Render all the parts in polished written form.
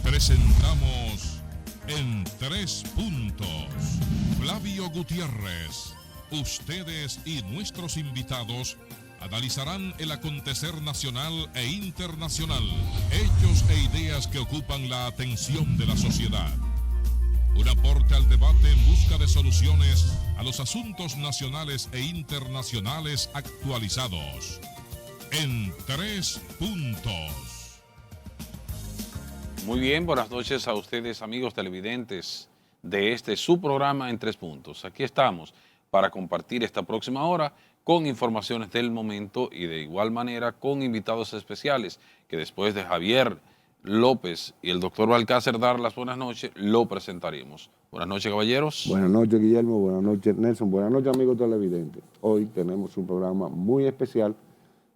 Presentamos En Tres Puntos. Flavio Gutiérrez. Ustedes y nuestros invitados analizarán el acontecer nacional e internacional, hechos e ideas que ocupan la atención de la sociedad. Un aporte al debate en busca de soluciones a los asuntos nacionales e internacionales actualizados. En Tres Puntos. Muy bien, buenas noches a ustedes, amigos televidentes de su programa En Tres Puntos. Aquí estamos para compartir esta próxima hora con informaciones del momento y de igual manera con invitados especiales que después de Javier López y el doctor Balcácer dar las buenas noches, lo presentaremos. Buenas noches, caballeros. Buenas noches, Guillermo. Buenas noches, Nelson. Buenas noches, amigos televidentes. Hoy tenemos un programa muy especial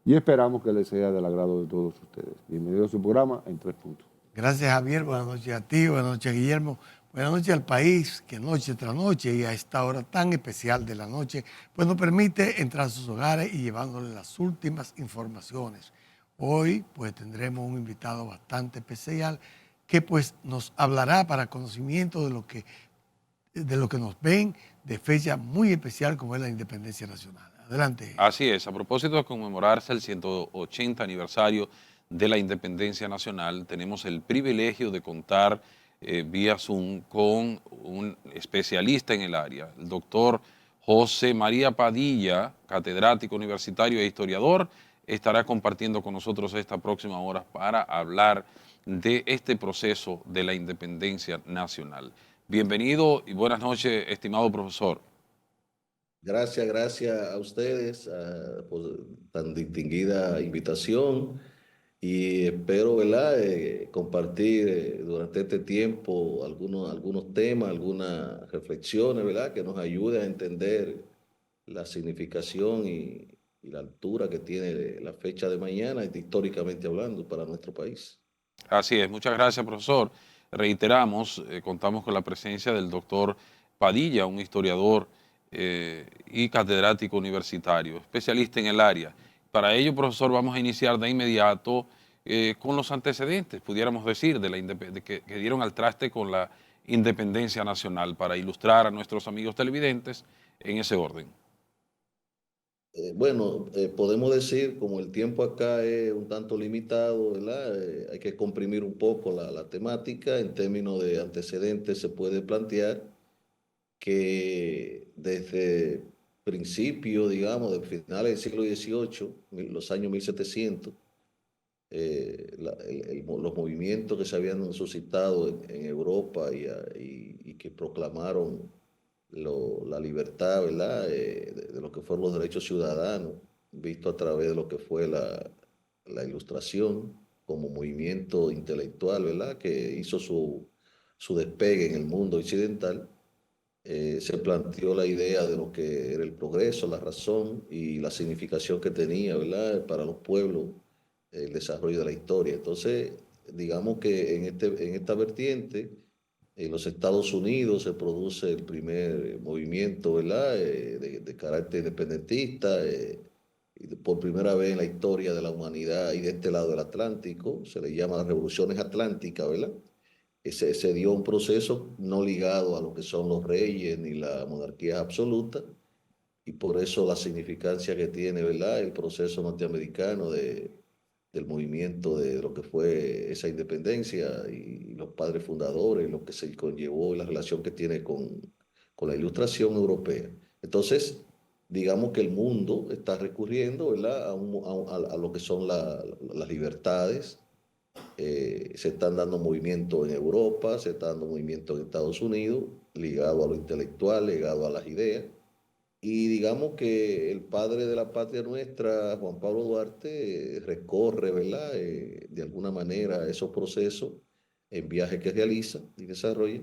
y esperamos que les sea del agrado de todos ustedes. Bienvenido a su programa En Tres Puntos. Gracias, Javier. Buenas noches a ti, buenas noches, Guillermo. Buenas noches al país, que noche tras noche y a esta hora tan especial de la noche, pues nos permite entrar a sus hogares y llevándoles las últimas informaciones. Hoy, pues tendremos un invitado bastante especial que pues nos hablará para conocimiento de lo que nos ven de fecha muy especial como es la Independencia Nacional. Adelante. Así es, a propósito de conmemorarse el 180 aniversario de la Independencia Nacional, tenemos el privilegio de contar vía Zoom con un especialista en el área, el doctor José María Padilla, catedrático universitario e historiador, estará compartiendo con nosotros esta próxima hora para hablar de este proceso de la independencia nacional. Bienvenido y buenas noches, estimado profesor. Gracias a ustedes por tan distinguida invitación y espero, ¿verdad?, compartir durante este tiempo algunos temas, algunas reflexiones, ¿verdad?, que nos ayuden a entender la significación y la altura que tiene la fecha de mañana, históricamente hablando, para nuestro país. Así es, muchas gracias, profesor. Reiteramos, contamos con la presencia del doctor Padilla, un historiador y catedrático universitario, especialista en el área. Para ello, profesor, vamos a iniciar de inmediato con los antecedentes, pudiéramos decir, que dieron al traste con la independencia nacional, para ilustrar a nuestros amigos televidentes en ese orden. Podemos decir, como el tiempo acá es un tanto limitado, ¿verdad? Hay que comprimir un poco la temática. En términos de antecedentes se puede plantear que desde principio, digamos, de finales del siglo XVIII, los años 1700, los movimientos que se habían suscitado en Europa y que proclamaron la libertad, ¿verdad?, de lo que fueron los derechos ciudadanos, visto a través de lo que fue la Ilustración como movimiento intelectual, ¿verdad?, que hizo su despegue en el mundo occidental. Se planteó la idea de lo que era el progreso, la razón y la significación que tenía, ¿verdad?, para los pueblos el desarrollo de la historia. Entonces, digamos que en esta vertiente, en los Estados Unidos se produce el primer movimiento, ¿verdad?, de carácter independentista, y por primera vez en la historia de la humanidad y de este lado del Atlántico, se le llama las revoluciones atlánticas, ¿verdad? Se dio un proceso no ligado a lo que son los reyes ni la monarquía absoluta, y por eso la significancia que tiene, ¿verdad?, el proceso norteamericano del movimiento de lo que fue esa independencia y los padres fundadores, lo que se conllevó y la relación que tiene con la Ilustración europea. Entonces, digamos que el mundo está recurriendo, ¿verdad?, a lo que son las libertades. Se están dando movimientos en Europa, se están dando movimientos en Estados Unidos, ligado a lo intelectual, ligado a las ideas. Y digamos que el padre de la patria nuestra, Juan Pablo Duarte, recorre, ¿verdad?, de alguna manera esos procesos en viajes que realiza y desarrolla.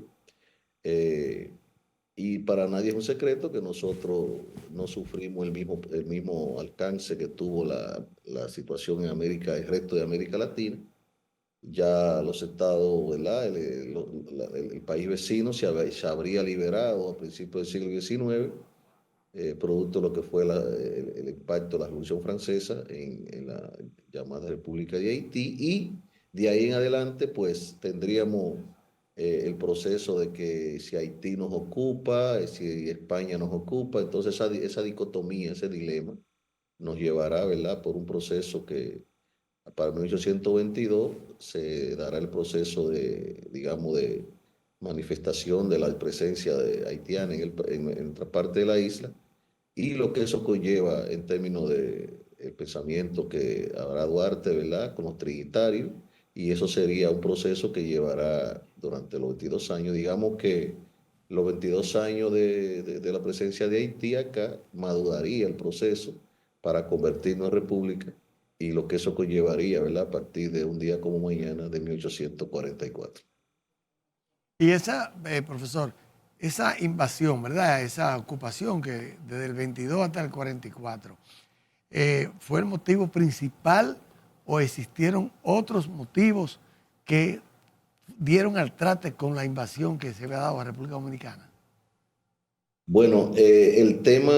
Y para nadie es un secreto que nosotros no sufrimos el mismo alcance que tuvo la situación en América, el resto de América Latina. Ya los estados, ¿verdad?, el país vecino se habría liberado a principios del siglo XIX, producto de lo que fue el impacto de la Revolución Francesa en la llamada República de Haití, y De ahí en adelante, pues tendríamos el proceso de que si Haití nos ocupa, si España nos ocupa, entonces esa dicotomía, ese dilema, nos llevará, ¿verdad?, por un proceso que para 1822 se dará el proceso de, digamos, de manifestación de la presencia de haitiana en otra parte de la isla y lo que eso conlleva en términos de el pensamiento que habrá Duarte, ¿verdad?, con los trinitarios, y eso sería un proceso que llevará durante los 22 años. Digamos que los 22 años de la presencia de Haití acá maduraría el proceso para convertirnos en república y lo que eso conllevaría, ¿verdad?, a partir de un día como mañana de 1844. Y esa, profesor, esa invasión, ¿verdad? Esa ocupación que desde el 22 hasta el 44, ¿fue el motivo principal o existieron otros motivos que dieron al trate con la invasión que se había dado a la República Dominicana? Bueno, el tema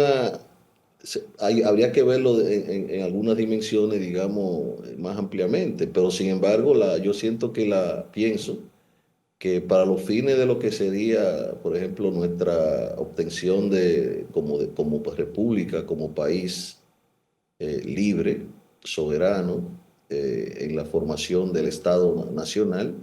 habría que verlo en algunas dimensiones, digamos, más ampliamente, pero sin embargo, yo siento que pienso que para los fines de lo que sería, por ejemplo, nuestra obtención como pues, república, como país libre, soberano, en la formación del Estado Nacional,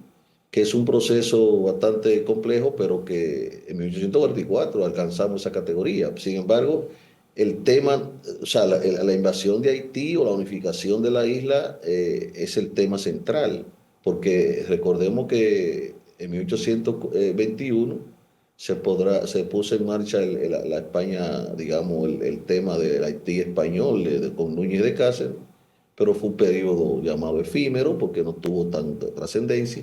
que es un proceso bastante complejo, pero que en 1844 alcanzamos esa categoría. Sin embargo, el tema, o sea, la invasión de Haití o la unificación de la isla es el tema central, porque recordemos que en 1821 se puso en marcha la España, digamos, el tema del Haití español con Núñez de Cáceres, pero fue un periodo llamado efímero porque no tuvo tanta trascendencia,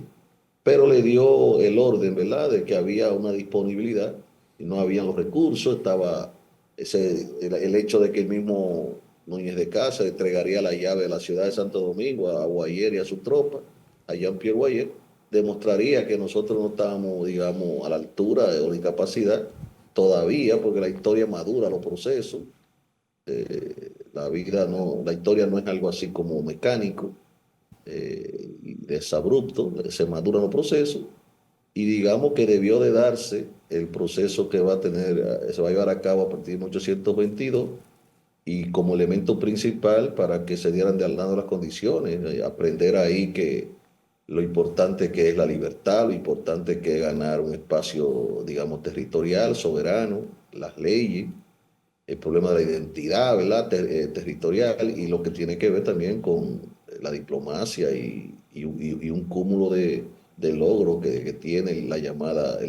pero le dio el orden, ¿verdad?, de que había una disponibilidad y no habían los recursos, estaba el hecho de que el mismo Núñez de Cáceres entregaría la llave de la ciudad de Santo Domingo a Guayer y a su tropa, a Jean-Pierre Guayer, demostraría que nosotros no estábamos, digamos, a la altura de la incapacidad todavía, porque la historia madura los procesos. La historia no es algo así como mecánico y desabrupto, se maduran los procesos y digamos que debió de darse el proceso que se va a llevar a cabo a partir de 1822 y como elemento principal para que se dieran de al lado las condiciones, aprender ahí que lo importante que es la libertad, lo importante que es ganar un espacio, digamos, territorial, soberano, las leyes, el problema de la identidad, ¿verdad?, territorial y lo que tiene que ver también con la diplomacia y un cúmulo de logros que tiene el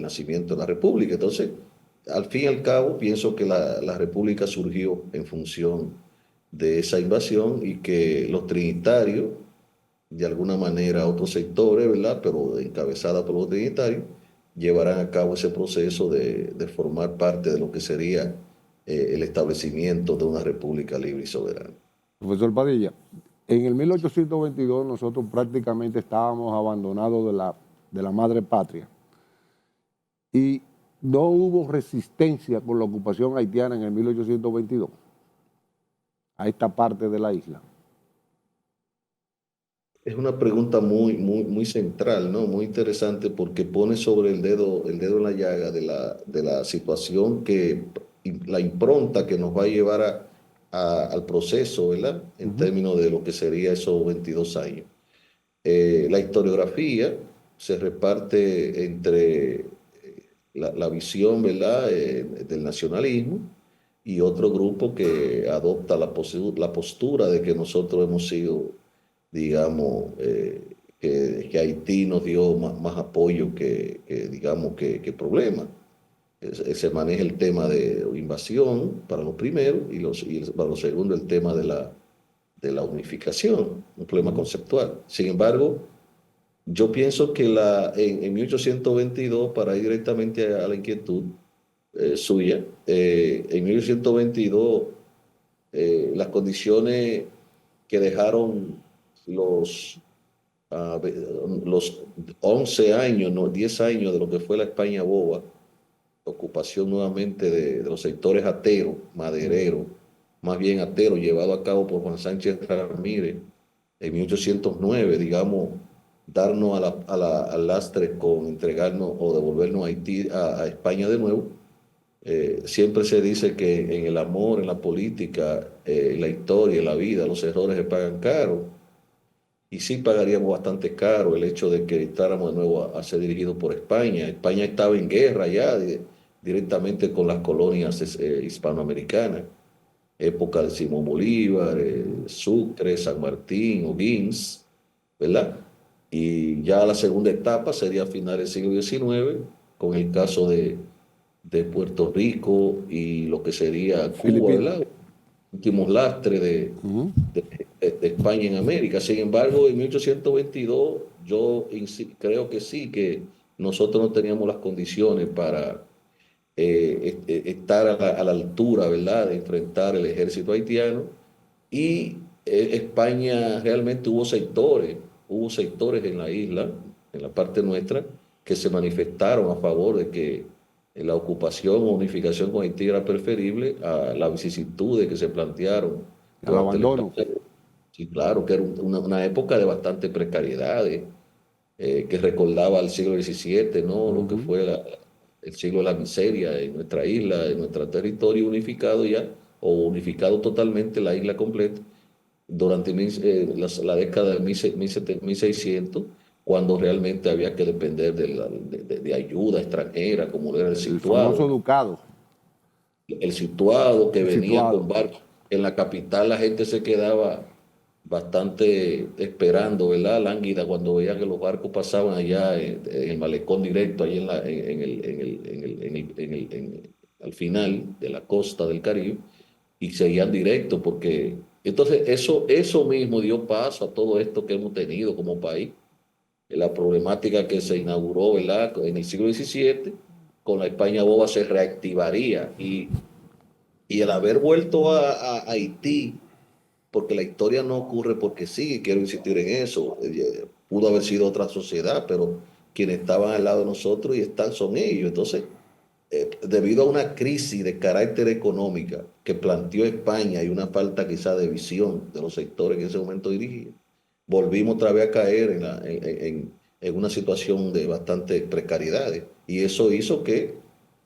nacimiento de la República. Entonces, al fin y al cabo, pienso que la República surgió en función de esa invasión y que los trinitarios, de alguna manera otros sectores, ¿verdad?, pero encabezada por los trinitarios, llevarán a cabo ese proceso de formar parte de lo que sería el establecimiento de una república libre y soberana. Profesor Padilla, en el 1822 nosotros prácticamente estábamos abandonados de la madre patria y no hubo resistencia con la ocupación haitiana en el 1822 a esta parte de la isla. Es una pregunta muy central, ¿no? Muy interesante porque pone sobre el dedo en la llaga de la situación la impronta que nos va a llevar al proceso, ¿verdad?, en términos de lo que sería esos 22 años. La historiografía se reparte entre la visión, ¿verdad?, del nacionalismo y otro grupo que adopta la postura de que nosotros hemos sido, digamos, que Haití nos dio más apoyo digamos, que problema. Se maneja el tema de invasión para lo primero y para lo segundo el tema de la unificación, un problema conceptual. Sin embargo, yo pienso que en 1822, para ir directamente a la inquietud suya, en 1822 las condiciones que dejaron los 11 años, no, 10 años de lo que fue la España boba, ocupación nuevamente de los sectores ateros, madereros, más bien ateros, llevado a cabo por Juan Sánchez Ramírez en 1809, digamos, darnos al lastre con entregarnos o devolvernos a Haití, a España de nuevo. Siempre se dice que en el amor, en la política, en la historia, en la vida, los errores se pagan caro. Y sí pagaríamos bastante caro el hecho de que entráramos de nuevo a ser dirigidos por España. España estaba en guerra ya directamente con las colonias hispanoamericanas, época de Simón Bolívar, Sucre, San Martín, O'Higgins, ¿verdad? Y ya la segunda etapa sería a finales del siglo XIX, con el caso de Puerto Rico y lo que sería Cuba, Filipinas. ¿verdad? Últimos lastres Ujú. de España en América. Sin embargo, en 1822 yo creo que sí, que nosotros no teníamos las condiciones para estar a la altura, ¿verdad?, de enfrentar el ejército haitiano. Y España realmente hubo sectores en la isla, en la parte nuestra, que se manifestaron a favor de que la ocupación o unificación con Haití era preferible a las vicisitudes que se plantearon Al durante el abandono. estado. Sí, claro, que era una época de bastante precariedad, que recordaba al siglo XVII, ¿no? Lo que Ujú. fue el siglo de la miseria en nuestra isla, en nuestro territorio unificado ya, o unificado totalmente la isla completa, durante la década de 1600, cuando realmente había que depender de ayuda extranjera, como era el El famoso situado. ducado, El situado que el venía con situado. barcos. En la capital la gente se quedaba bastante esperando, ¿verdad? Lánguida cuando veía que los barcos pasaban allá en el malecón directo, ahí al final de la costa del Caribe, y seguían directo porque entonces eso mismo dio paso a todo esto que hemos tenido como país, la problemática que se inauguró, ¿verdad?, en el siglo XVII, con la España boba se reactivaría y el haber vuelto a Haití, porque la historia no ocurre porque sí, quiero insistir en eso, pudo haber sido otra sociedad, pero quienes estaban al lado de nosotros y están son ellos. Entonces, debido a una crisis de carácter económica que planteó España y una falta quizá de visión de los sectores que en ese momento dirigían, volvimos otra vez a caer en una situación de bastante precariedad. Y eso hizo que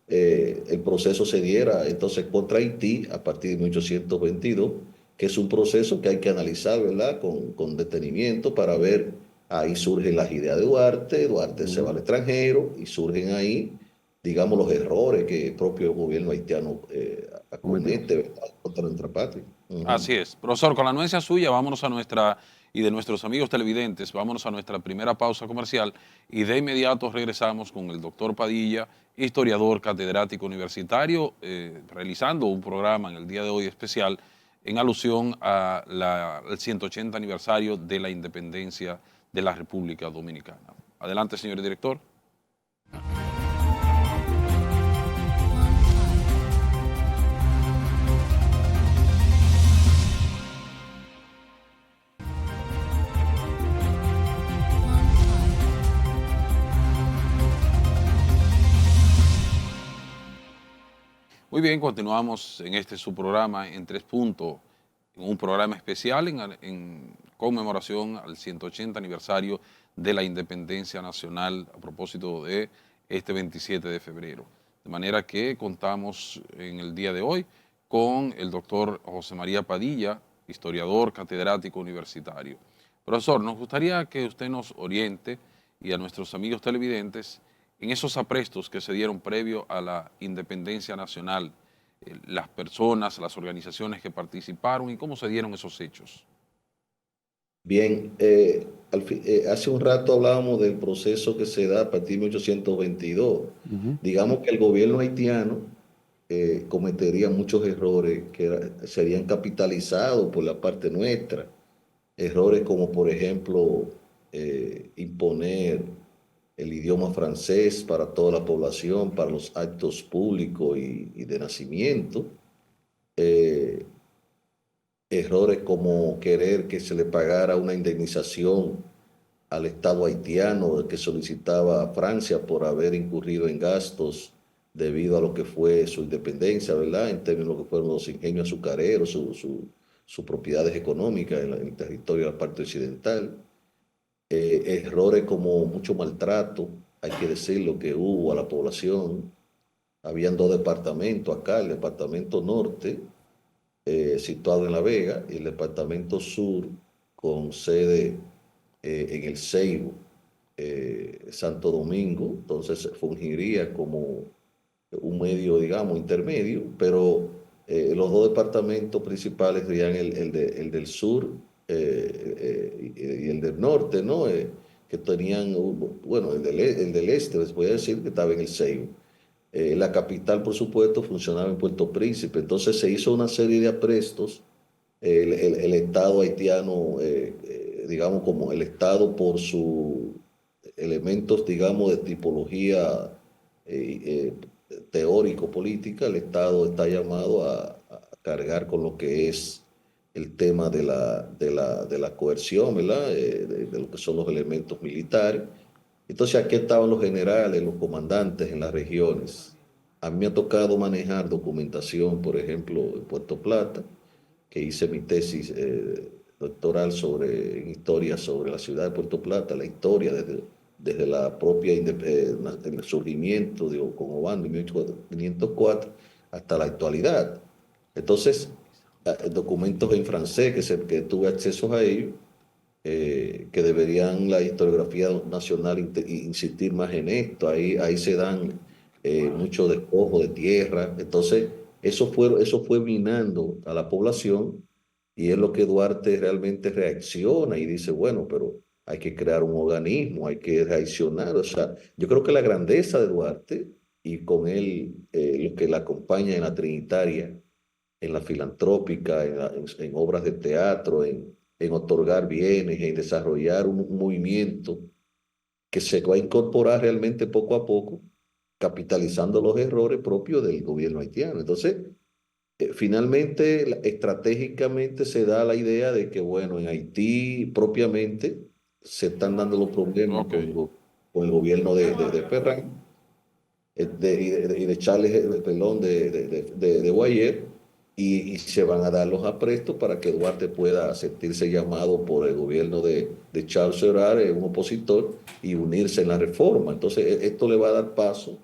el proceso se diera entonces contra Haití a partir de 1822, que es un proceso que hay que analizar, ¿verdad?, con detenimiento para ver, ahí surgen las ideas de Duarte se va al extranjero y surgen ahí, digamos, los errores que el propio gobierno haitiano Cometió. acomete, ¿verdad?, contra nuestra patria. Ujú. Así es. Profesor, con la anuencia suya, vámonos a nuestra, y de nuestros amigos televidentes, vámonos a nuestra primera pausa comercial y de inmediato regresamos con el doctor Padilla, historiador, catedrático universitario, realizando un programa en el día de hoy especial en alusión al 180 aniversario de la independencia de la República Dominicana. Adelante, señor director. Muy bien, continuamos en este su programa en 3 puntos, en un programa especial en conmemoración al 180 aniversario de la independencia nacional a propósito de este 27 de febrero. De manera que contamos en el día de hoy con el doctor José María Padilla, historiador, catedrático universitario. Profesor, nos gustaría que usted nos oriente y a nuestros amigos televidentes en esos aprestos que se dieron previo a la independencia nacional, las personas, las organizaciones que participaron y cómo se dieron esos hechos. Bien, hace un rato hablábamos del proceso que se da a partir de 1822. Ujú. Digamos que el gobierno haitiano cometería muchos errores que serían capitalizados por la parte nuestra. Errores como, por ejemplo, imponer el idioma francés para toda la población, para los actos públicos y de nacimiento. Eh, Errores como querer que se le pagara una indemnización al Estado haitiano que solicitaba a Francia por haber incurrido en gastos debido a lo que fue su independencia, ¿verdad?, en términos de lo que fueron los ingenios azucareros, sus propiedades económicas en el territorio de la parte occidental. errores como mucho maltrato, hay que decirlo, que hubo a la población. Habían dos departamentos acá, el departamento norte, situado en La Vega, y el departamento sur, con sede en el Ceibo, Santo Domingo. Entonces fungiría como un medio, digamos, intermedio, pero los dos departamentos principales serían el del sur y el del norte, ¿no? Que tenían, bueno, el del este, les voy a decir que estaba en el Ceibo. La capital, por supuesto, funcionaba en Puerto Príncipe. Entonces se hizo una serie de aprestos. El Estado haitiano, digamos, como el Estado por sus elementos, digamos, de tipología teórico-política, el Estado está llamado a cargar con lo que es el tema de la coerción, ¿verdad? De lo que son los elementos militares. Entonces aquí estaban los generales, los comandantes en las regiones. A mí me ha tocado manejar documentación, por ejemplo, en Puerto Plata, que hice mi tesis doctoral en historia sobre la ciudad de Puerto Plata, la historia desde la propia el surgimiento de Ocogobando en 1504 hasta la actualidad. Entonces, documentos en francés que tuve acceso a ellos, que deberían la historiografía nacional insistir más en esto. Ahí se dan mucho despojo de tierra. Entonces, eso fue minando a la población, y es lo que Duarte realmente reacciona y dice, bueno, pero hay que crear un organismo, hay que reaccionar. O sea, yo creo que la grandeza de Duarte, y con él los que la acompañan en la Trinitaria, en la filantrópica, en obras de teatro, en otorgar bienes, en desarrollar un movimiento que se va a incorporar realmente poco a poco, capitalizando los errores propios del gobierno haitiano. Entonces, finalmente, estratégicamente se da la idea de que, bueno, en Haití propiamente se están dando los problemas Ok. con el gobierno de Ferran, y de Charles, perdón, de Guayer, y se van a dar los aprestos para que Duarte pueda sentirse llamado por el gobierno de Charles Seurat, un opositor, y unirse en la reforma. Entonces, esto le va a dar paso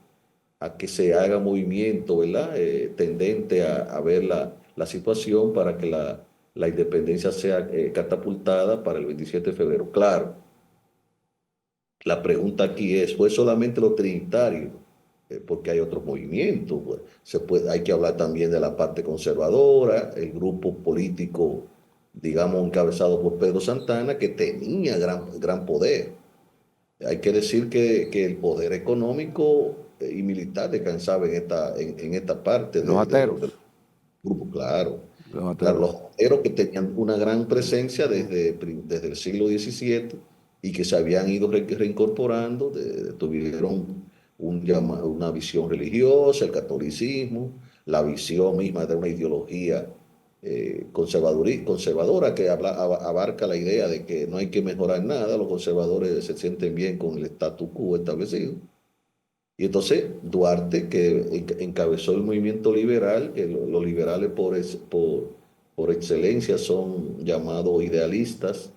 a que se haga movimiento, ¿verdad? Tendente a ver la situación para que la independencia sea catapultada para el 27 de febrero. Claro, la pregunta aquí es, ¿fue solamente los trinitarios? Porque hay otros movimientos. Pues. Hay que hablar también de la parte conservadora, el grupo político, digamos, encabezado por Pedro Santana, que tenía gran poder. Hay que decir que el poder económico y militar descansaba en esta parte Los ateros. del grupo, claro. Los Claro, ateros. los ateros que tenían una gran presencia desde el siglo XVII y que se habían ido reincorporando, tuvieron una visión religiosa, el catolicismo, la visión misma de una ideología conservadora que abarca la idea de que no hay que mejorar nada, los conservadores se sienten bien con el status quo establecido. Y entonces Duarte, que encabezó el movimiento liberal, que los liberales por excelencia son llamados idealistas,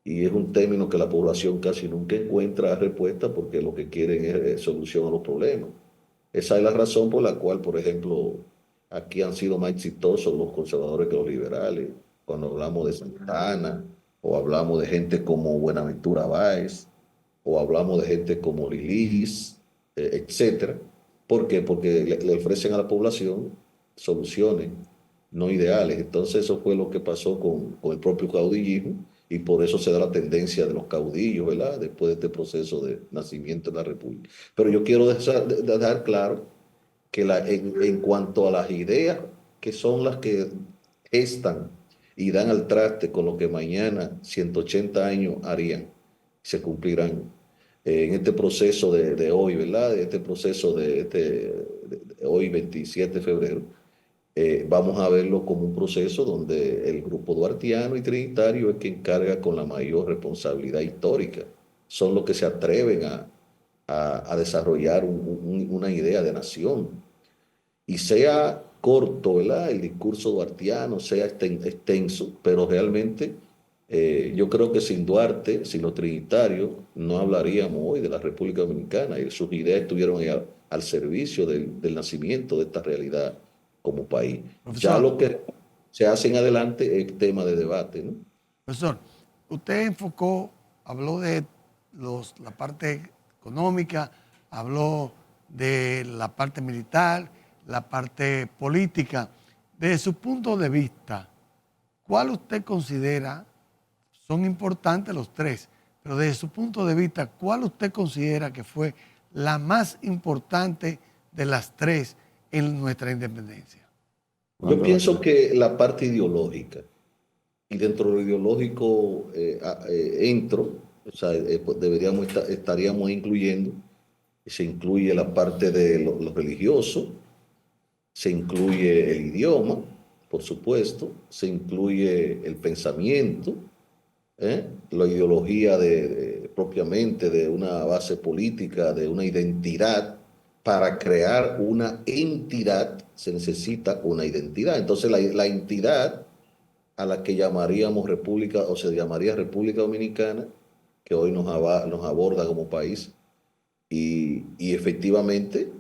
y es un término que la población casi nunca encuentra respuesta porque lo que quieren es solución a los problemas. Esa es la razón por la cual, por ejemplo, aquí han sido más exitosos los conservadores que los liberales. Cuando hablamos de Santana, o hablamos de gente como Buenaventura Báez, o hablamos de gente como Lilis, etcétera. ¿Por qué? Porque le ofrecen a la población soluciones, no ideales. Entonces eso fue lo que pasó con el propio caudillismo, y por eso se da la tendencia de los caudillos, ¿verdad? Después de este proceso de nacimiento de la República. Pero yo quiero dejar claro que en cuanto a las ideas que son las que gestan y dan al traste con lo que mañana, 180 años, harían, se cumplirán en este proceso de hoy, ¿verdad? De este proceso de hoy, 27 de febrero. Vamos a verlo como un proceso donde el grupo duartiano y trinitario es quien carga con la mayor responsabilidad histórica. Son los que se atreven a desarrollar una idea de nación. Y sea corto, ¿verdad? El discurso duartiano, sea extenso, pero realmente Yo creo que sin Duarte, sin los trinitarios, no hablaríamos hoy de la República Dominicana y sus ideas estuvieron ahí al servicio del nacimiento de esta realidad como país. Profesor. Ya lo que se hace en adelante es tema de debate, ¿no? Profesor, usted habló de la parte económica, habló de la parte militar, la parte política. Desde su punto de vista, ¿cuál usted considera, son importantes los tres, pero desde su punto de vista, cuál usted considera que fue la más importante de las tres en nuestra independencia? Yo pienso que la parte ideológica, y dentro de lo ideológico o sea, pues estaríamos incluyendo, se incluye la parte de lo religioso, se incluye el idioma, por supuesto, se incluye el pensamiento, la ideología propiamente de una base política, de una identidad. Para crear una entidad se necesita una identidad. Entonces la entidad a la que llamaríamos República, o se llamaría República Dominicana, que hoy nos aborda como país, y efectivamente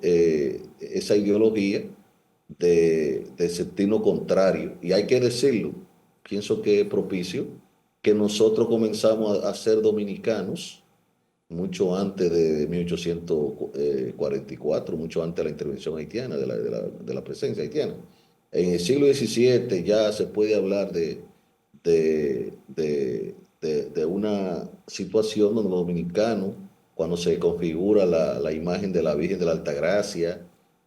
esa ideología de sentirnos contrario, y hay que decirlo, pienso que es propicio que nosotros comenzamos a ser dominicanos mucho antes de 1844, mucho antes de la intervención haitiana, de la presencia haitiana. En el siglo XVII ya se puede hablar de una situación donde los dominicanos, cuando se configura la imagen de la Virgen de la Altagracia,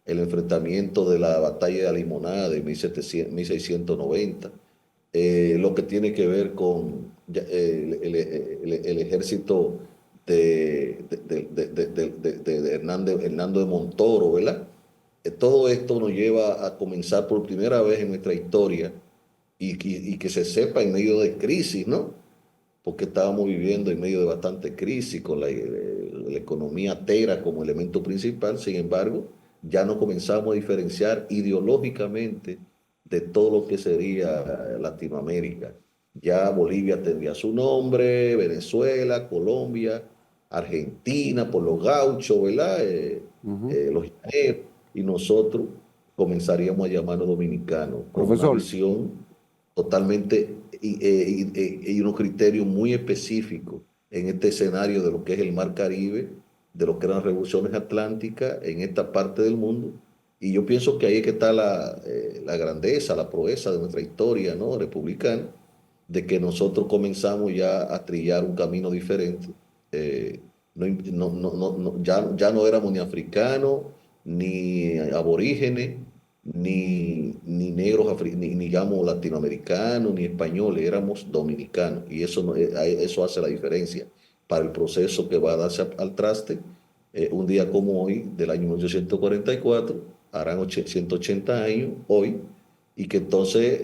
el enfrentamiento de la batalla de Limonada de 1690, lo que tiene que ver con el ejército de Hernando de Montoro, ¿verdad? Todo esto nos lleva a comenzar por primera vez en nuestra historia y que se sepa en medio de crisis, ¿no? Porque estábamos viviendo en medio de bastante crisis con la economía tera como elemento principal. Sin embargo, ya nos comenzamos a diferenciar ideológicamente de todo lo que sería Latinoamérica. Ya Bolivia tendría su nombre, Venezuela, Colombia, Argentina, por los gauchos, ¿verdad? Los llaneros, y nosotros comenzaríamos a llamarnos dominicanos, con una visión totalmente y unos criterios muy específicos en este escenario de lo que es el Mar Caribe, de lo que eran las revoluciones atlánticas en esta parte del mundo. Y yo pienso que ahí es que está la grandeza, la proeza de nuestra historia, ¿no?, republicana, de que nosotros comenzamos ya a trillar un camino diferente. Ya no éramos ni africanos, ni aborígenes, ni negros, ni digamos latinoamericanos, ni españoles, éramos dominicanos. Y eso hace la diferencia para el proceso que va a darse al traste. Un día como hoy, del año 1844, harán 180 años hoy, y que entonces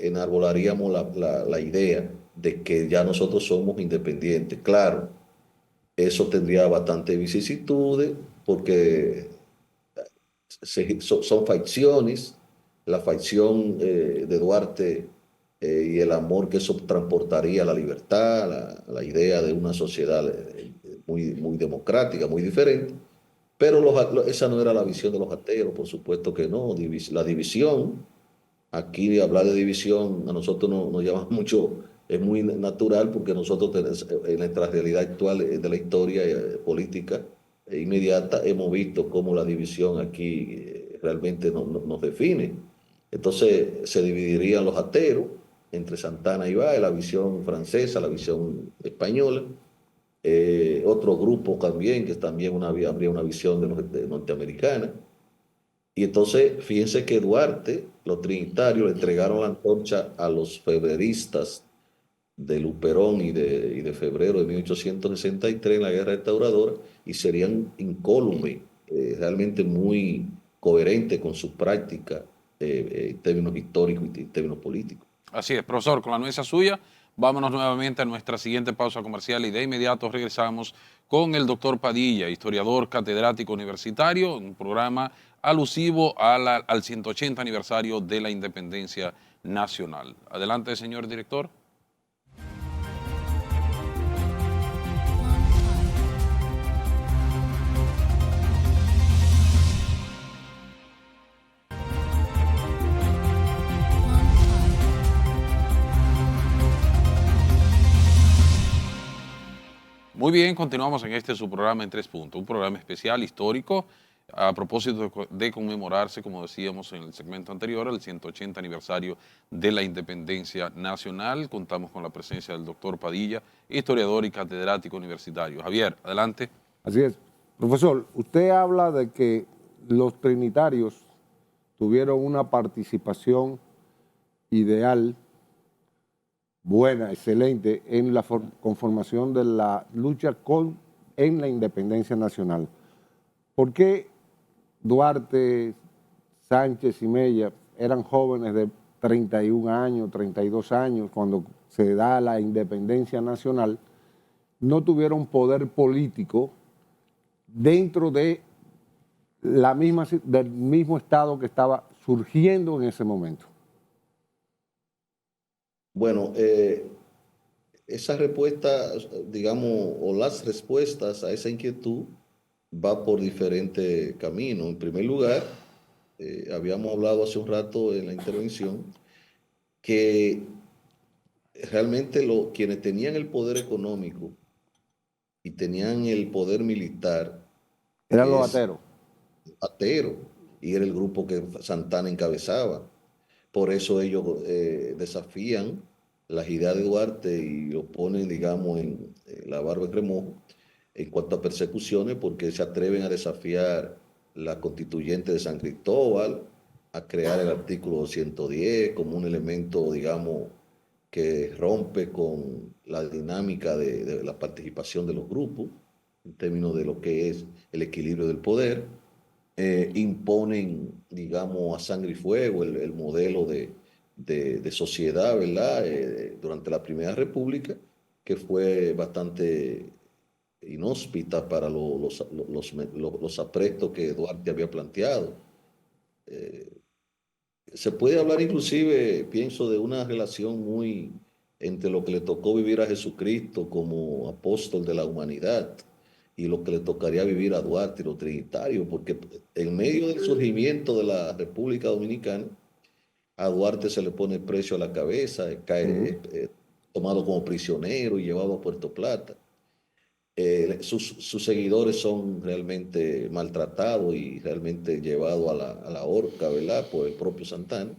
enarbolaríamos la idea de que ya nosotros somos independientes. Claro, eso tendría bastante vicisitudes, porque son facciones, la facción de Duarte y el amor que eso transportaría a la libertad, la idea de una sociedad muy democrática, muy diferente. Pero esa no era la visión de los ateos, por supuesto que no. La división, aquí hablar de división a nosotros nos llama mucho, es muy natural, porque nosotros en nuestra realidad actual de la historia política inmediata hemos visto cómo la división aquí realmente nos define. Entonces se dividirían los ateos entre Santana y Báez, la visión francesa, la visión española. Otro grupo también, que también habría una visión de norteamericana. Y entonces, fíjense que Duarte, los trinitarios, le entregaron la antorcha a los febreristas de Luperón y de febrero de 1863 en la Guerra Restauradora, y serían incólumes, realmente muy coherentes con su práctica en términos históricos y en términos políticos. Así es, profesor, con la anuencia suya, vámonos nuevamente a nuestra siguiente pausa comercial y de inmediato regresamos con el doctor Padilla, historiador catedrático universitario, un programa alusivo al 180 aniversario de la independencia nacional. Adelante, señor director. Muy bien, continuamos en este su programa en 3 puntos, un programa especial, histórico, a propósito de conmemorarse, como decíamos en el segmento anterior, el 180 aniversario de la independencia nacional. Contamos con la presencia del doctor Padilla, historiador y catedrático universitario. Javier, adelante. Así es. Profesor, usted habla de que los trinitarios tuvieron una participación ideal, buena, excelente, en la conformación de la lucha en la independencia nacional. ¿Por qué Duarte, Sánchez y Mella eran jóvenes de 31 años, 32 años, cuando se da la independencia nacional, no tuvieron poder político dentro de del mismo Estado que estaba surgiendo en ese momento? Bueno, esa respuesta, digamos, o las respuestas a esa inquietud va por diferentes caminos. En primer lugar, habíamos hablado hace un rato en la intervención que realmente quienes tenían el poder económico y tenían el poder militar Eran los es ateros. Atero, y era el grupo que Santana encabezaba. Por eso ellos desafían las ideas de Duarte y lo ponen, digamos, en la barba en remojo en cuanto a persecuciones, porque se atreven a desafiar la constituyente de San Cristóbal, a crear el artículo 210 como un elemento, digamos, que rompe con la dinámica de la participación de los grupos, en términos de lo que es el equilibrio del poder. Imponen, digamos, a sangre y fuego el modelo de sociedad, ¿verdad? Durante la Primera República, que fue bastante inhóspita para los aprestos que Duarte había planteado. Se puede hablar inclusive, pienso, de una relación muy entre lo que le tocó vivir a Jesucristo como apóstol de la humanidad y lo que le tocaría vivir a Duarte y los trinitarios, porque en medio del surgimiento de la República Dominicana, a Duarte se le pone precio a la cabeza, cae tomado como prisionero y llevado a Puerto Plata. Sus seguidores son realmente maltratados y realmente llevados a la horca, ¿verdad? Por el propio Santana.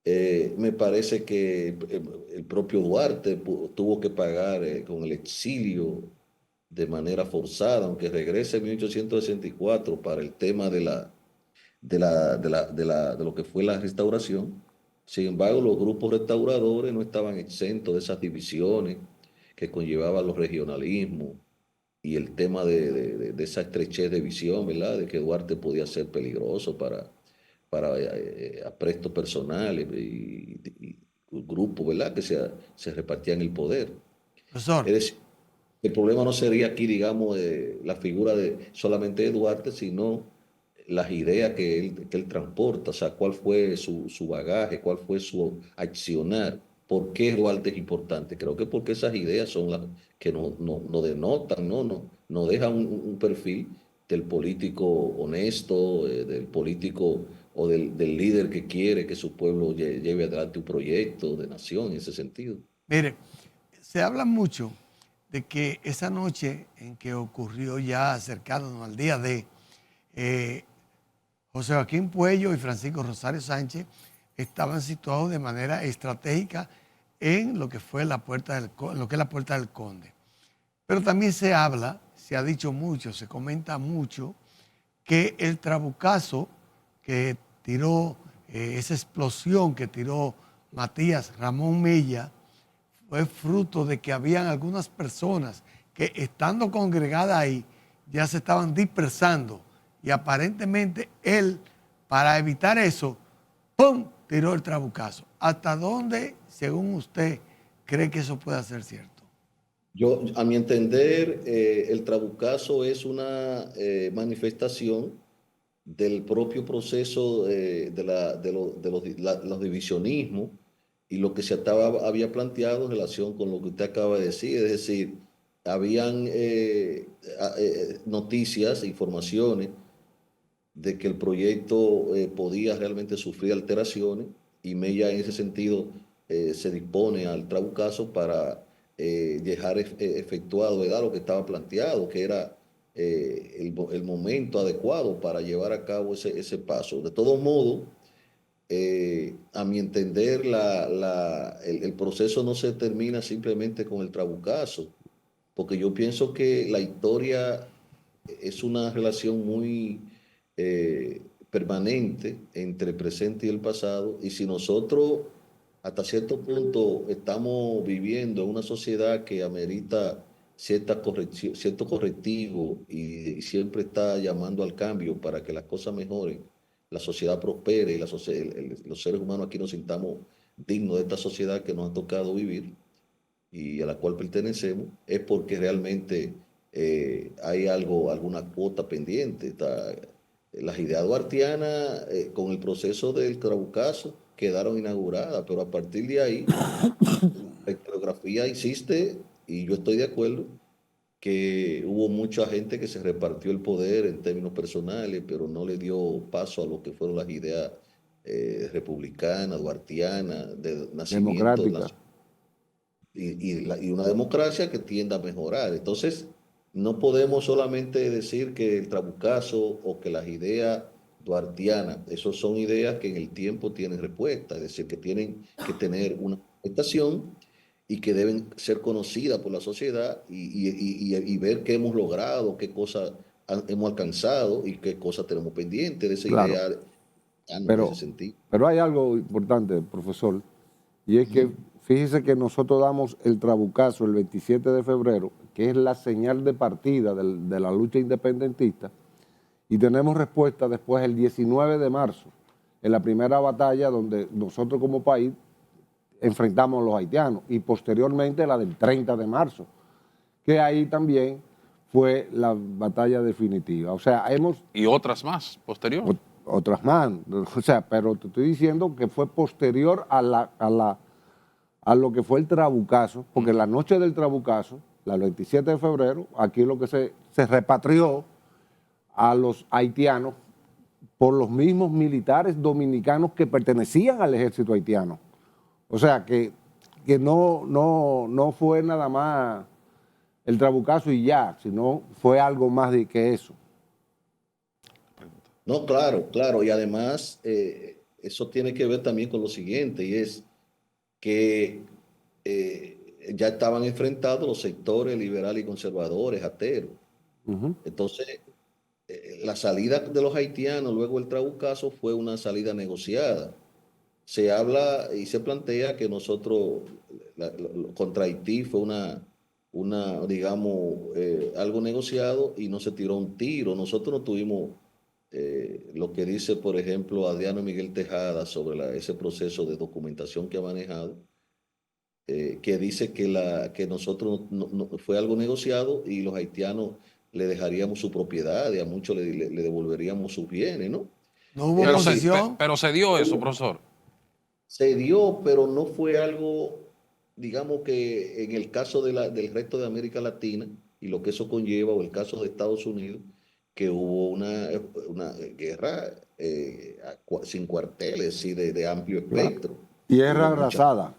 Me parece que el propio Duarte tuvo que pagar con el exilio de manera forzada, aunque regrese en 1864 para el tema de lo que fue la restauración. Sin embargo, los grupos restauradores no estaban exentos de esas divisiones que conllevaban los regionalismos y el tema de esa estrechez de visión, ¿verdad? De que Duarte podía ser peligroso para aprestos personales y grupos, ¿verdad? Que se repartían el poder. Profesor, Es decir, el problema no sería aquí, digamos, la figura solamente de Duarte, sino las ideas que él transporta, o sea, cuál fue su bagaje, cuál fue su accionar, por qué Duarte es importante. Creo que porque esas ideas son las que nos denotan, no dejan un perfil del político honesto, del político o del líder que quiere que su pueblo lleve adelante un proyecto de nación en ese sentido. mire, se habla mucho de que esa noche en que ocurrió ya cercano al día de José Joaquín Puello y Francisco Rosario Sánchez estaban situados de manera estratégica en lo que fue lo que es la Puerta del Conde. Pero también se habla, se ha dicho mucho, se comenta mucho que el trabucazo que tiró, esa explosión que tiró Matías Ramón Mella, fue fruto de que habían algunas personas que estando congregadas ahí ya se estaban dispersando y aparentemente él, para evitar eso, ¡pum!, tiró el trabucazo. ¿Hasta dónde, según usted, cree que eso pueda ser cierto? Yo, a mi entender, el trabucazo es una manifestación del propio proceso los divisionismos y lo que había planteado en relación con lo que usted acaba de decir. Es decir, habían noticias, informaciones de que el proyecto podía realmente sufrir alteraciones y Mella en ese sentido se dispone al trabucazo para dejar efectuado, ¿verdad?, lo que estaba planteado, que era el momento adecuado para llevar a cabo ese paso. De todos modos, a mi entender, el proceso no se termina simplemente con el trabucazo, porque yo pienso que la historia es una relación muy permanente entre el presente y el pasado, y si nosotros hasta cierto punto estamos viviendo en una sociedad que amerita cierto correctivo y siempre está llamando al cambio para que las cosas mejoren, la sociedad prospere y los seres humanos aquí nos sintamos dignos de esta sociedad que nos ha tocado vivir y a la cual pertenecemos, es porque realmente hay alguna cuota pendiente. Las ideas duartianas con el proceso del Carabucazo quedaron inauguradas, pero a partir de ahí la historiografía insiste, y yo estoy de acuerdo, que hubo mucha gente que se repartió el poder en términos personales, pero no le dio paso a lo que fueron las ideas republicanas, duartianas, de nacimiento de Democrática. y una democracia que tienda a mejorar. Entonces, no podemos solamente decir que el trabucazo o que las ideas duartianas, esas son ideas que en el tiempo tienen respuesta, es decir, que tienen que tener una aceptación y que deben ser conocidas por la sociedad y ver qué hemos logrado, qué cosas hemos alcanzado y qué cosas tenemos pendientes de esa Claro. idea en Pero, ese sentido. pero hay algo importante, profesor, y es que fíjese que nosotros damos el trabucazo el 27 de febrero, que es la señal de partida de la lucha independentista, y tenemos respuesta después el 19 de marzo, en la primera batalla donde nosotros como país enfrentamos a los haitianos, y posteriormente la del 30 de marzo, que ahí también fue la batalla definitiva. O sea, Y otras más, posterior. otras más, o sea, pero te estoy diciendo que fue posterior a lo que fue el trabucazo, porque la noche del trabucazo, la 27 de febrero, aquí lo que se repatrió a los haitianos por los mismos militares dominicanos que pertenecían al ejército haitiano. O sea, que no fue nada más el trabucazo y ya, sino fue algo más que eso. No, claro, claro. Y además, eso tiene que ver también con lo siguiente, y es que ya estaban enfrentados los sectores liberales y conservadores, ateros. Entonces, la salida de los haitianos luego del trabucazo fue una salida negociada. Se habla y se plantea que nosotros, contra Haití fue digamos, algo negociado y no se tiró un tiro. Nosotros no tuvimos lo que dice, por ejemplo, Adriano Miguel Tejada sobre ese proceso de documentación que ha manejado, que dice que nosotros fue algo negociado y los haitianos le dejaríamos su propiedad y a muchos le devolveríamos sus bienes, ¿no? No hubo Pero oposición. pero se dio eso, profesor. Se dio, pero no fue algo, digamos que en el caso del resto de América Latina y lo que eso conlleva, o el caso de Estados Unidos, que hubo una guerra sin cuarteles y de amplio espectro. Tierra Hubo mucha- arrasada.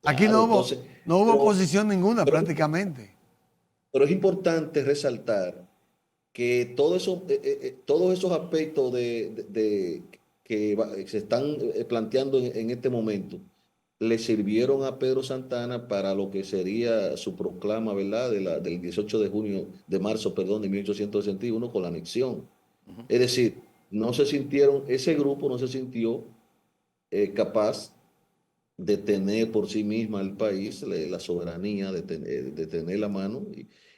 Aquí Claro, no hubo, entonces, no hubo pero- oposición ninguna pero- prácticamente. Pero es importante resaltar que todos esos aspectos que se están planteando en este momento le sirvieron a Pedro Santana para lo que sería su proclama, ¿verdad?, del 18 de marzo, perdón, de 1861 con la anexión. Es decir, ese grupo no se sintió capaz de tener por sí misma el país, la soberanía, de tener la mano,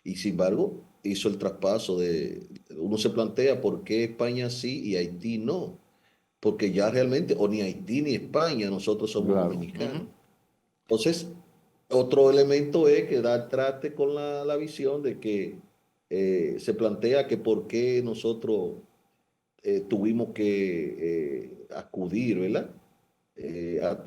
y sin embargo hizo el traspaso uno se plantea por qué España sí y Haití no, porque ya realmente, o ni Haití ni España, nosotros somos Claro. dominicanos. Entonces, otro elemento es que da traste con la visión de que se plantea que por qué nosotros tuvimos que acudir, ¿verdad?,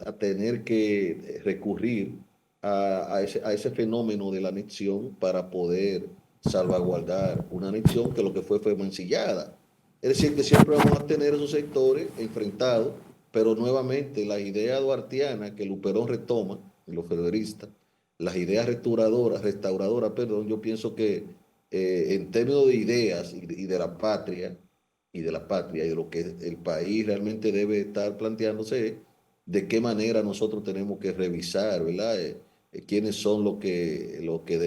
a tener que recurrir a ese fenómeno de la anexión para poder salvaguardar una anexión que lo que fue mancillada. Es decir, que siempre vamos a tener esos sectores enfrentados, pero nuevamente la idea duartiana que Luperón retoma, los federalistas, las ideas restauradoras, perdón, yo pienso que en términos de ideas y de la patria, y de lo que el país realmente debe estar planteándose es de qué manera nosotros tenemos que revisar, ¿verdad? Quiénes son los que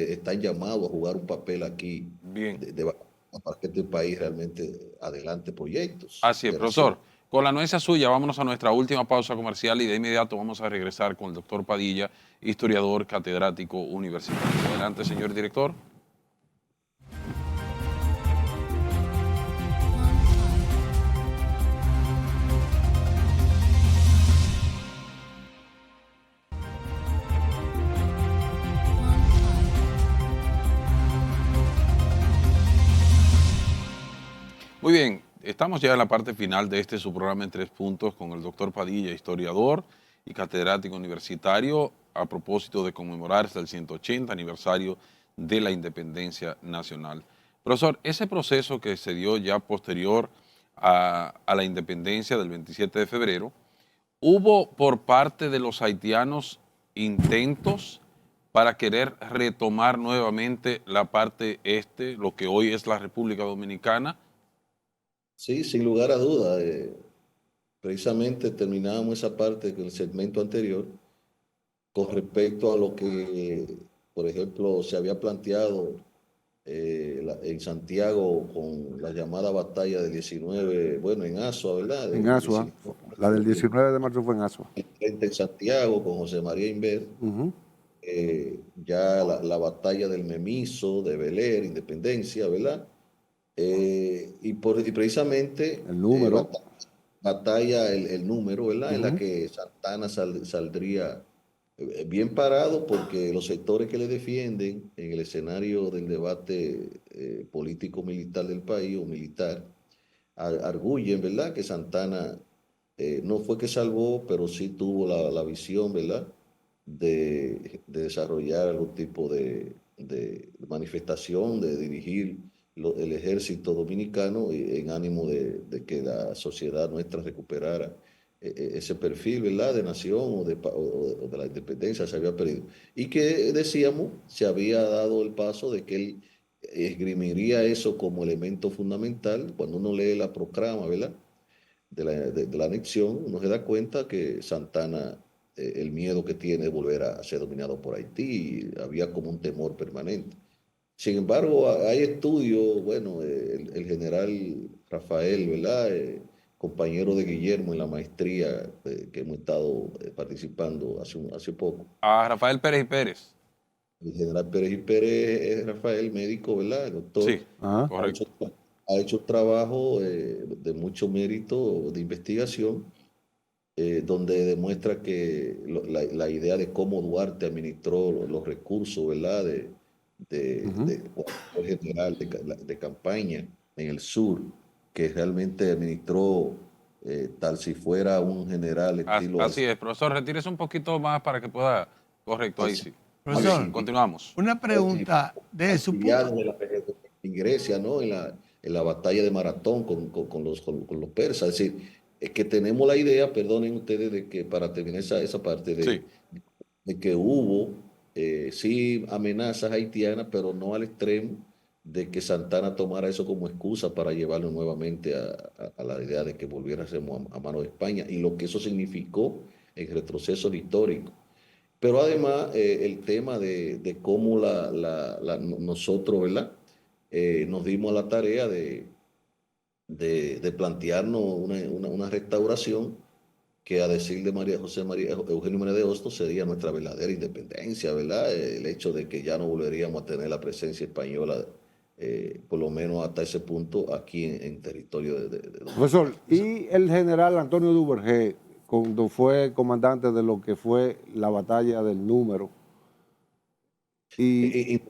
están llamados a jugar un papel aquí Bien. para que este país realmente adelante proyectos Así es, de nación. profesor. Con la anuencia suya, vámonos a nuestra última pausa comercial y de inmediato vamos a regresar con el doctor Padilla, historiador catedrático universitario. Adelante, señor director. Muy bien, estamos ya en la parte final de este su programa en 3 puntos con el doctor Padilla, historiador y catedrático universitario, a propósito de conmemorarse el 180 aniversario de la independencia nacional. Profesor, ese proceso que se dio ya posterior a la independencia del 27 de febrero, ¿hubo por parte de los haitianos intentos para querer retomar nuevamente la parte este, lo que hoy es la República Dominicana? Sí, sin lugar a duda. Precisamente terminábamos esa parte con el segmento anterior con respecto a lo que, por ejemplo, se había planteado en Santiago con la llamada batalla del 19, bueno, en Asua, ¿verdad? En Asua. La del 19 de marzo fue en Asua. Frente en Santiago con José María Inver, Ujú. ya la batalla del Memiso, de Beler, Independencia, ¿verdad? Y precisamente El número. batalla el número, ¿verdad? En la Ujú. que Santana saldría bien parado porque los sectores que le defienden en el escenario del debate político-militar del país o militar arguyen, ¿verdad? Que Santana no fue que salvó, pero sí tuvo la visión, ¿verdad? De desarrollar algún tipo de manifestación, de dirigir el ejército dominicano en ánimo de que la sociedad nuestra recuperara ese perfil, ¿verdad? De nación o de la independencia se había perdido. Y que decíamos, se había dado el paso de que él esgrimiría eso como elemento fundamental. Cuando uno lee la proclama, ¿verdad? De la anexión, uno se da cuenta que Santana, el miedo que tiene de volver a ser dominado por Haití, había como un temor permanente. Sin embargo, hay estudios, bueno, el general Rafael, ¿verdad? Compañero de Guillermo en la maestría que hemos estado participando hace poco. A Rafael Pérez y Pérez. El general Pérez y Pérez es Rafael, médico, ¿verdad? El doctor. Sí, Ajá. Ha hecho, correcto. ha hecho un trabajo de mucho mérito de investigación, donde demuestra que la idea de cómo Duarte administró los recursos, ¿verdad? Ujú. De general de campaña en el sur, que realmente administró tal si fuera un general estilo Así es, profesor, retírese un poquito más para que pueda. Correcto, ahí sí. Muy bien, Profesor, continuamos. una pregunta de su punto. Alciliados en Grecia, ¿no? En la batalla de Maratón con los persas. Es decir, es que tenemos la idea, perdonen ustedes, de que para terminar esa parte Sí, de que hubo, sí, amenazas haitianas, pero no al extremo de que Santana tomara eso como excusa para llevarlo nuevamente a la idea de que volviéramos a mano de España y lo que eso significó en retroceso histórico. Pero además el tema de cómo nosotros, ¿verdad? Nos dimos a la tarea de plantearnos una restauración que a decir de Eugenio María de Hostos sería nuestra verdadera independencia, ¿verdad? El hecho de que ya no volveríamos a tener la presencia española, por lo menos hasta ese punto, aquí en territorio de Profesor, Dominicana. y el general Antonio Duvergé, cuando fue comandante de lo que fue la batalla del número, y Y,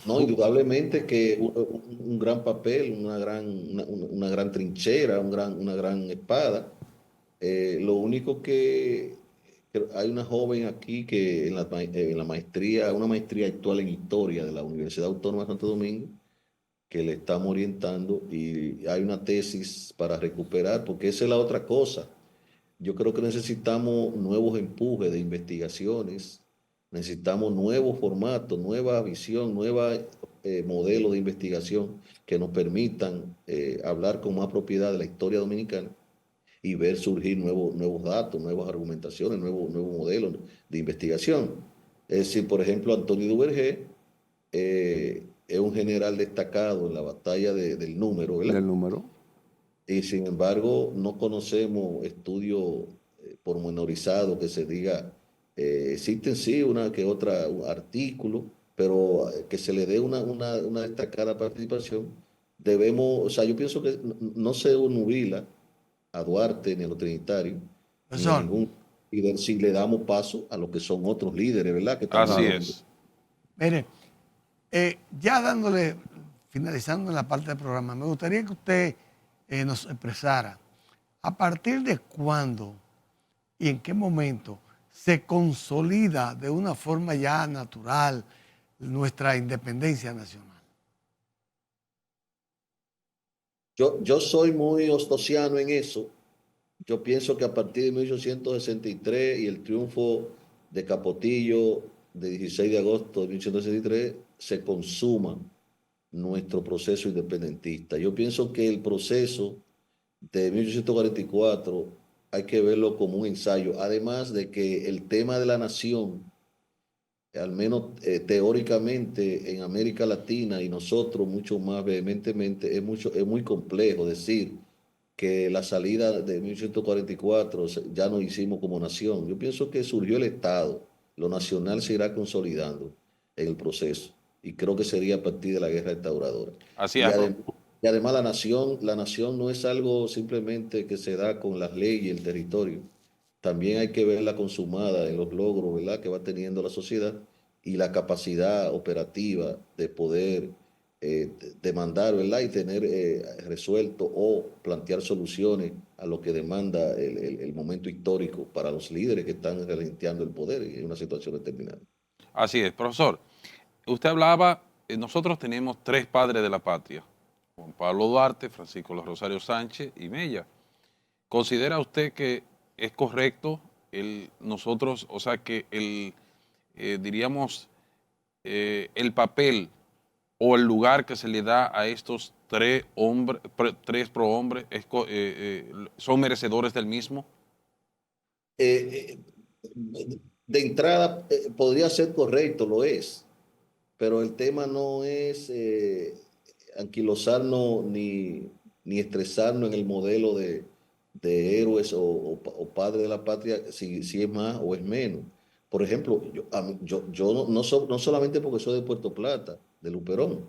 no, indudablemente que un gran papel, una gran trinchera, una gran espada. Lo único que hay una joven aquí que en la maestría, una maestría actual en historia de la Universidad Autónoma de Santo Domingo, que le estamos orientando y hay una tesis para recuperar, porque esa es la otra cosa. Yo creo que necesitamos nuevos empujes de investigaciones, Necesitamos nuevos formatos, nueva visión, nuevos modelos de investigación que nos permitan hablar con más propiedad de la historia dominicana y ver surgir nuevos datos, nuevas argumentaciones, nuevos modelos de investigación. Es decir, por ejemplo, Antonio Duvergé es un general destacado en la batalla del número, ¿verdad? Del número. Y sin embargo, no conocemos estudios pormenorizados que se diga, existen sí una que otra un artículo, pero que se le dé una destacada participación. Debemos, o sea, yo pienso que no se nubila a Duarte ni a los trinitarios, ni a Profesor, ningún líder si le damos paso a lo que son otros líderes, ¿verdad? Que Así también es. mire, ya finalizando en la parte del programa, me gustaría que usted nos expresara a partir de cuándo y en qué momento se consolida de una forma ya natural nuestra independencia nacional. Yo soy muy ostosiano en eso. Yo pienso que a partir de 1863 y el triunfo de Capotillo de 16 de agosto de 1863 se consuma nuestro proceso independentista. Yo pienso que el proceso de 1844 hay que verlo como un ensayo, además de que el tema de la nación, al menos teóricamente en América Latina y nosotros mucho más vehementemente, es muy complejo decir que la salida de 1844 ya nos hicimos como nación. Yo pienso que surgió el Estado, lo nacional se irá consolidando en el proceso y creo que sería a partir de la guerra restauradora. Así Y, es. y además la nación no es algo simplemente que se da con las leyes y el territorio. También hay que verla consumada en los logros, ¿verdad?, que va teniendo la sociedad y la capacidad operativa de poder demandar, ¿verdad?, y tener resuelto o plantear soluciones a lo que demanda el momento histórico para los líderes que están relenteando el poder en una situación determinada. Así es, profesor. Usted hablaba, nosotros tenemos tres padres de la patria, Juan Pablo Duarte, Francisco Los Rosario Sánchez y Mella. ¿Considera usted que es correcto nosotros, o sea, que diríamos, el papel o el lugar que se le da a estos tres prohombres son merecedores del mismo? Eh, de entrada, podría ser correcto, lo es, pero el tema no es anquilosarnos ni estresarnos en el modelo de héroes o padres de la patria, si es más o es menos. Por ejemplo, yo no solamente porque soy de Puerto Plata, de Luperón,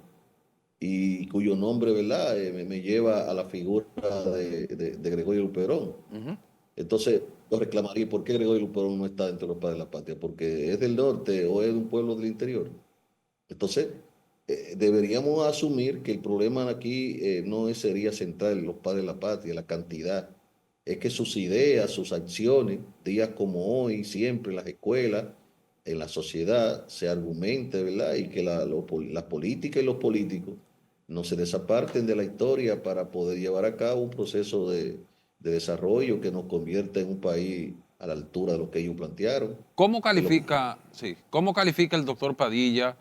y cuyo nombre, ¿verdad?, me lleva a la figura de Gregorio Luperón. Ujú. Entonces, yo reclamaría, ¿por qué Gregorio Luperón no está dentro de los padres de la patria? ¿Porque es del norte o es de un pueblo del interior? Entonces, deberíamos asumir que el problema aquí no sería central en los padres de la patria, la cantidad. Es que sus ideas, sus acciones, días como hoy, siempre en las escuelas, en la sociedad, se argumente, ¿verdad? Y que la política y los políticos no se desaparten de la historia para poder llevar a cabo un proceso de desarrollo que nos convierta en un país a la altura de lo que ellos plantearon. ¿Cómo califica el doctor Padilla,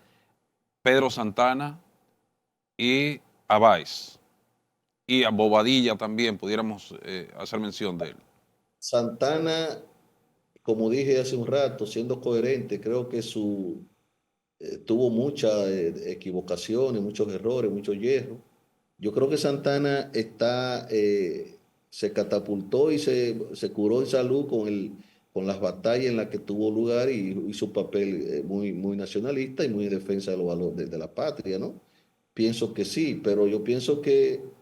Pedro Santana y a Báez? Y a Bobadilla también, pudiéramos hacer mención de él. Santana, como dije hace un rato, siendo coherente, creo que tuvo muchas equivocaciones, muchos errores, muchos hierros. Yo creo que Santana se catapultó y se curó en salud con las batallas en las que tuvo lugar y hizo un papel muy nacionalista y muy en defensa de los valores de la patria, ¿no? Pienso que sí, pero yo pienso que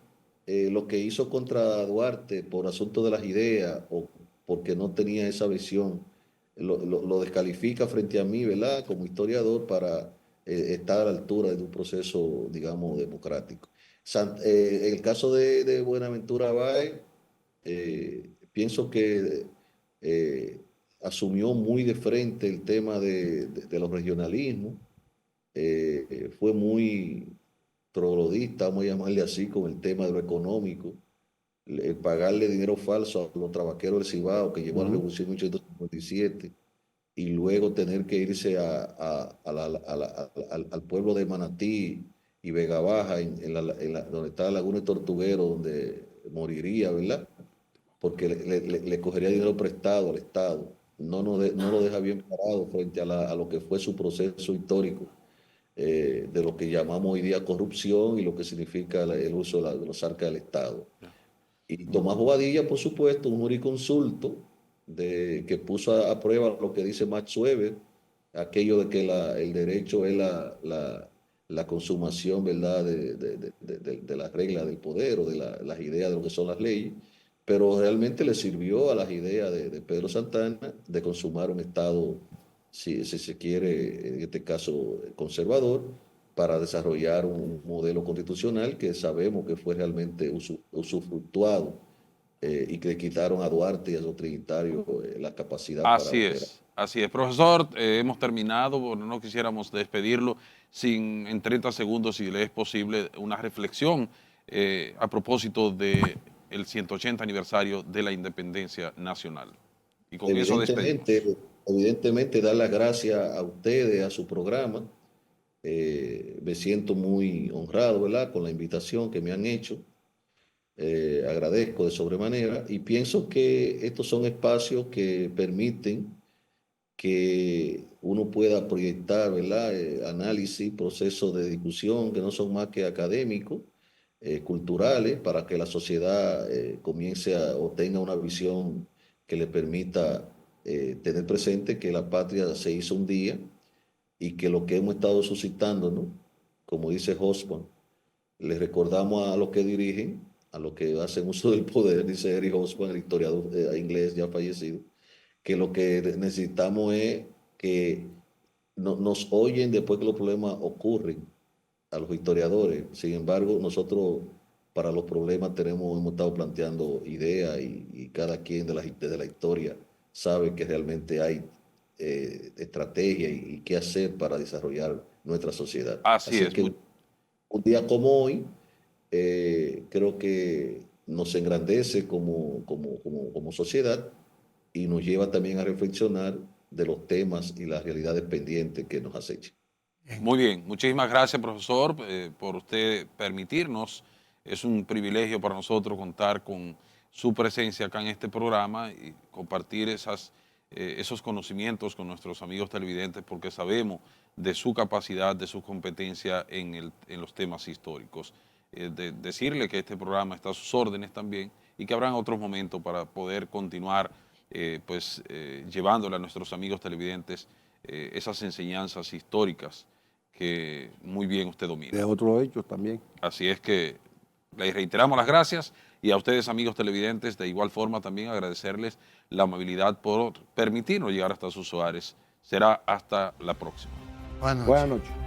lo que hizo contra Duarte por asunto de las ideas o porque no tenía esa visión, lo descalifica frente a mí, ¿verdad?, como historiador para estar a la altura de un proceso, digamos, democrático. En el caso de Buenaventura Báez, pienso que asumió muy de frente el tema de los regionalismos, fue muy troglodita, vamos a llamarle así, con el tema de lo económico, pagarle dinero falso a los trabaqueros del Cibao que llevó a la Revolución de 1857, y luego tener que irse al pueblo de Manatí y Vega Baja, donde está la Laguna de Tortuguero, donde moriría, ¿verdad? Porque le cogería dinero prestado al Estado. No lo deja bien parado frente a lo que fue su proceso histórico, de lo que llamamos hoy día corrupción y lo que significa el uso de los arcas del Estado. Y Tomás Bobadilla, por supuesto, un jurisconsulto que puso a prueba lo que dice Max Weber, aquello de que el derecho es la consumación, ¿verdad?, de las reglas del poder o de las ideas de lo que son las leyes, pero realmente le sirvió a las ideas de Pedro Santana de consumar un Estado, si se quiere, en este caso conservador, para desarrollar un modelo constitucional que sabemos que fue realmente usufructuado, y que le quitaron a Duarte y a los trinitarios la capacidad para Así operar. es, así es. Profesor, hemos terminado, bueno, no quisiéramos despedirlo sin en 30 segundos, si le es posible, una reflexión a propósito del 180 aniversario de la independencia nacional. Y con eso despedimos. Evidentemente, dar las gracias a ustedes, a su programa. Me siento muy honrado, ¿verdad?, con la invitación que me han hecho. Agradezco de sobremanera y pienso que estos son espacios que permiten que uno pueda proyectar, ¿verdad?, análisis, procesos de discusión que no son más que académicos, culturales, para que la sociedad comience o tenga una visión que le permita tener presente que la patria se hizo un día y que lo que hemos estado suscitando, ¿no?, como dice Hobsbawm, les recordamos a los que dirigen, a los que hacen uso del poder, dice Eric Hobsbawm, el historiador inglés ya fallecido, que lo que necesitamos es que nos oyen después que los problemas ocurren, a los historiadores. Sin embargo, nosotros para los problemas hemos estado planteando ideas y cada quien desde la historia sabe que realmente hay estrategia y qué hacer para desarrollar nuestra sociedad. Así Así es. que un día como hoy, creo que nos engrandece como sociedad y nos lleva también a reflexionar de los temas y las realidades pendientes que nos acechan. Muy bien, muchísimas gracias, profesor, por usted permitirnos. Es un privilegio para nosotros contar con su presencia acá en este programa y compartir esos conocimientos con nuestros amigos televidentes, porque sabemos de su capacidad, de su competencia en los temas históricos. Decirle que este programa está a sus órdenes también y que habrán otros momentos para poder continuar llevándole a nuestros amigos televidentes esas enseñanzas históricas que muy bien usted domina. De otros hechos también. Así es que le reiteramos las gracias y a ustedes, amigos televidentes, de igual forma también agradecerles la amabilidad por permitirnos llegar hasta sus hogares. Será hasta la próxima. Buenas noches. Buenas noches.